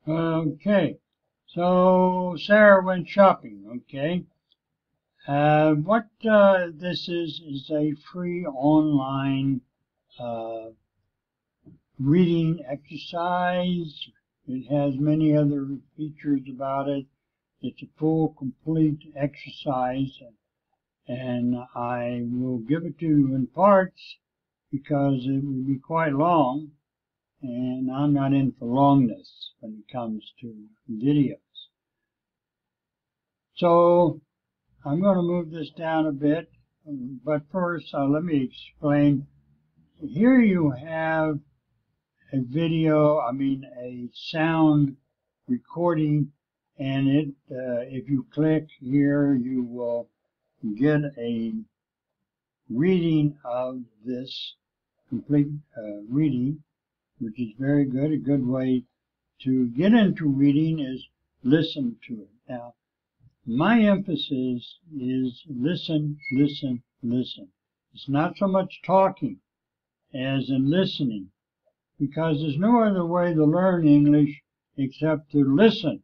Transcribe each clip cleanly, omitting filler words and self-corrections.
Okay, so Sarah went shopping. Okay, what this is a free online uh, reading exercise. It has many other features about it. It's a full, complete exercise, and I will give it to you in parts because it will be quite long, and I'm not in for longness when it comes to videos. So I'm going to move this down a bit, but first let me explain. Here you have a video, a sound recording, and if you click here, you will get a reading of this complete reading, which is very good. A good way to get into reading is listen to it. Now, my emphasis is listen, listen, listen. It's not so much talking as in listening, because there's no other way to learn English except to listen,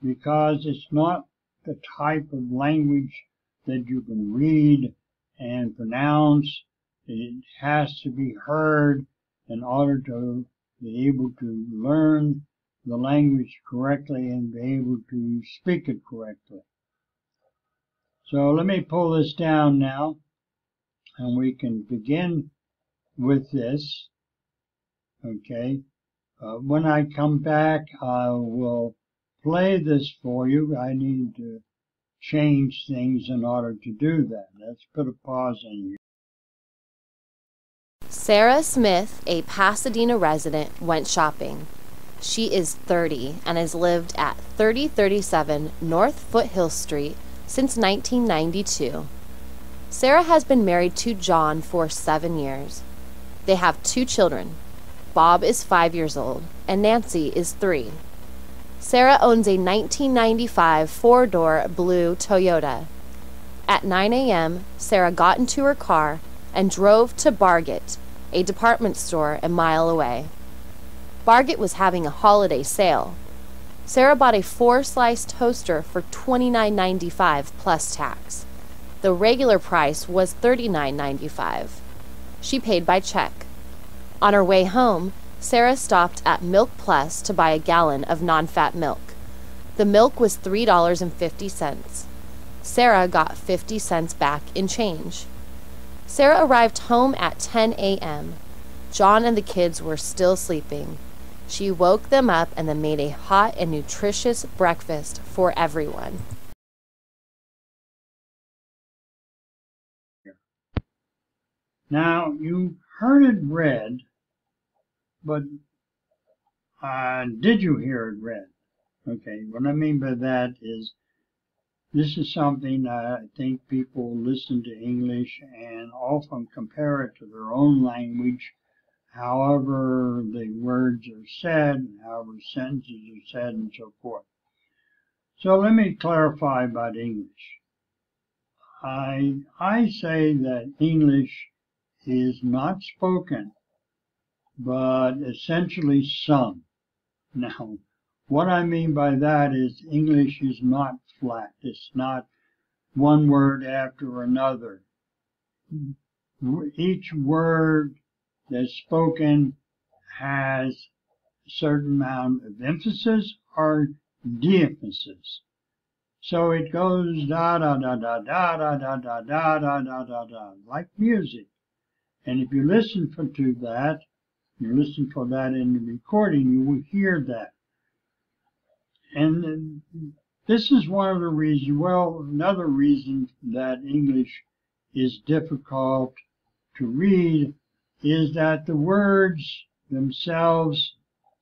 because it's not the type of language that you can read and pronounce. It has to be heard in order to be able to learn the language correctly and be able to speak it correctly. So let me pull this down now, and we can begin with this. Okay. When I come back, I will play this for you. I need to change things in order to do that. Let's put a pause in here. Sarah Smith, a Pasadena resident, went shopping. She is 30 and has lived at 3037 North Foothill Street since 1992. Sarah has been married to John for 7 years. They have 2 children. Bob is 5 years old and Nancy is 3. Sarah owns a 1995 four-door blue Toyota. At 9 a.m., Sarah got into her car and drove to Bargett, a department store a mile away. Bargett was having a holiday sale. Sarah bought a 4-slice toaster for $29.95 plus tax. The regular price was $39.95. She paid by check. On her way home, Sarah stopped at Milk Plus to buy a gallon of non-fat milk. The milk was $3.50. Sarah got 50 cents back in change. Sarah arrived home at 10 a.m. John and the kids were still sleeping. She woke them up and then made a hot and nutritious breakfast for everyone. Now, you heard it read, but did you hear it read? Okay, what I mean by that is this is something I think people listen to English and often compare it to their own language, however the words are said, and however sentences are said, and so forth. So let me clarify about English. I say that English is not spoken, but essentially sung. Now, what I mean by that is English is not flat. It's not one word after another. Each word that's spoken has a certain amount of emphasis or de-emphasis. So it goes da da da da da da da da da da da da da like music. And if you listen to that, you listen for that in the recording, you will hear that. And this is one of the reasons, well, another reason that English is difficult to read is that the words themselves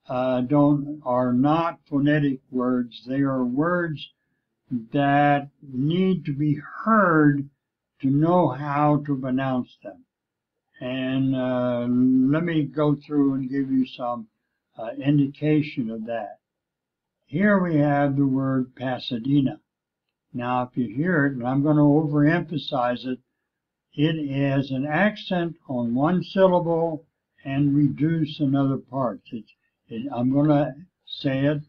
are not phonetic words. They are words that need to be heard to know how to pronounce them. And let me go through and give you some indication of that. Here we have the word Pasadena. Now, if you hear it, and I'm going to overemphasize it, it has an accent on one syllable and reduce in other parts. I'm going to say it,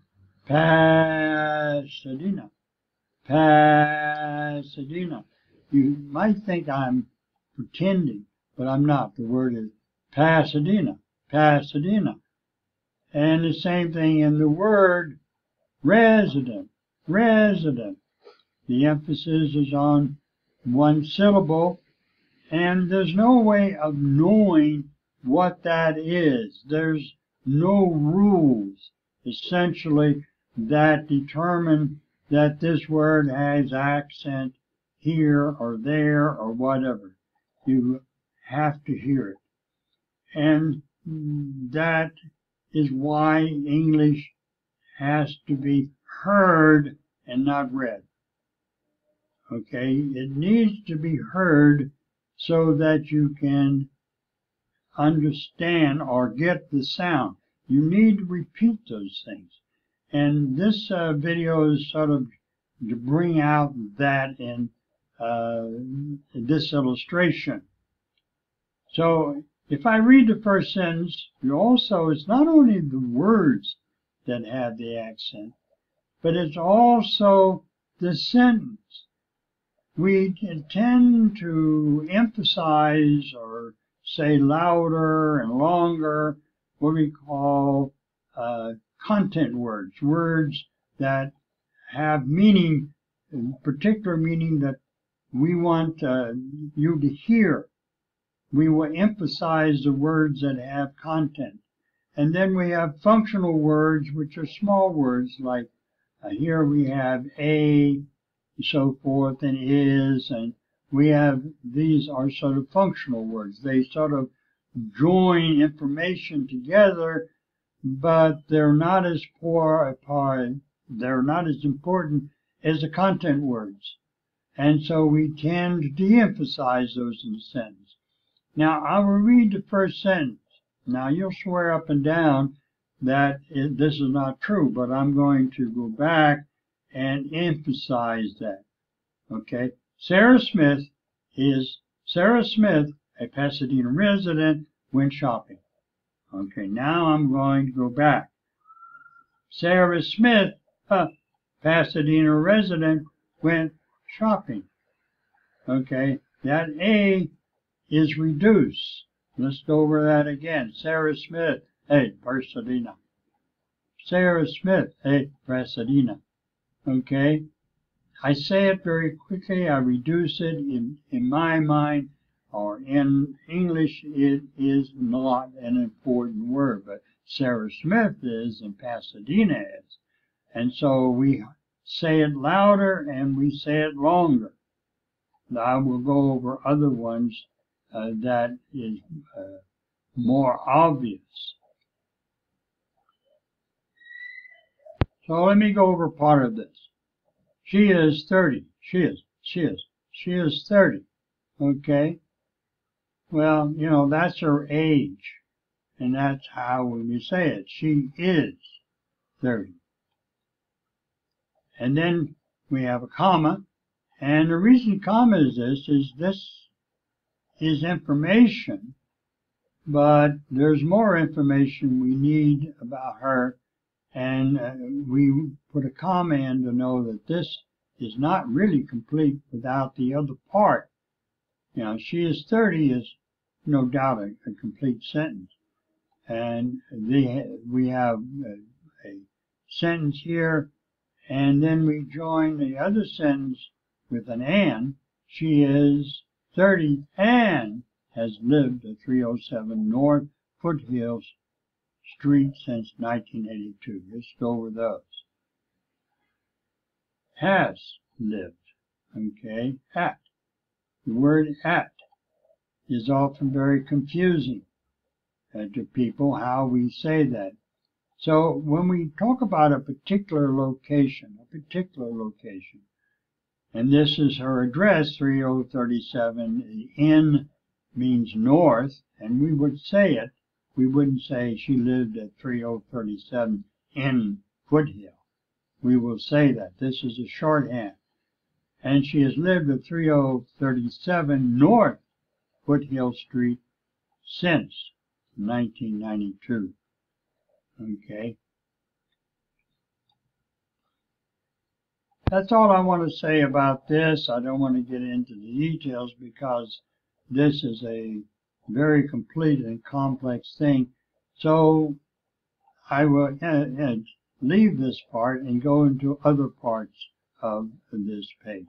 Pasadena, Pasadena. You might think I'm pretending, but I'm not. The word is Pasadena, Pasadena. And the same thing in the word resident, resident. The emphasis is on one syllable, and there's no way of knowing what that is. There's no rules, essentially, that determine that this word has accent here or there or whatever. You have to hear it. And that is why English has to be heard and not read. Okay, it needs to be heard so that you can understand or get the sound. You need to repeat those things. And this video is sort of to bring out that in this illustration. So if I read the first sentence, it's not only the words that have the accent, but it's also the sentence. We tend to emphasize or say louder and longer what we call content words, words that have meaning, particular meaning that we want you to hear. We will emphasize the words that have content. And then we have functional words, which are small words, like here we have a, so forth, and is, and we have, these are sort of functional words. They sort of join information together, but they're not as they're not as important as the content words. And so we tend to de-emphasize those in the sentence. Now, I will read the first sentence. Now, you'll swear up and down that this is not true, but I'm going to go back and emphasize that. Okay, Sarah Smith, a Pasadena resident, went shopping. Okay, now I'm going to go back. Sarah Smith, a Pasadena resident, went shopping. Okay, that A is reduced. Let's go over that again. Sarah Smith, a Pasadena. Sarah Smith, a Pasadena. Okay, I say it very quickly. I reduce it in my mind, or in English, it is not an important word, but Sarah Smith is and Pasadena is. And so we say it louder and we say it longer. I will go over other ones that is more obvious. So let me go over part of this. She is 30. She is 30. Okay? Well, you know, that's her age. And that's how we say it. She is 30. And then we have a comma. And the reason comma is this is information, but there's more information we need about her. And we put a comma in to know that this is not really complete without the other part. You know, she is 30 is no doubt a complete sentence. And we have a sentence here, and then we join the other sentence with an and. She is 30 and has lived at 307 North Foothills Street since 1982. Let's go over those. Has lived. Okay, at. The word at is often very confusing to people, how we say that. So when we talk about a particular location, and this is her address, 3037, N means north, and we would say it. We wouldn't say she lived at 3037 in Foothill. We will say that. This is a shorthand. And she has lived at 3037 North Foothill Street since 1992. Okay. that's all I want to say about this. I don't want to get into the details because this is a very complete and complex thing. So I will leave this part and go into other parts of this page.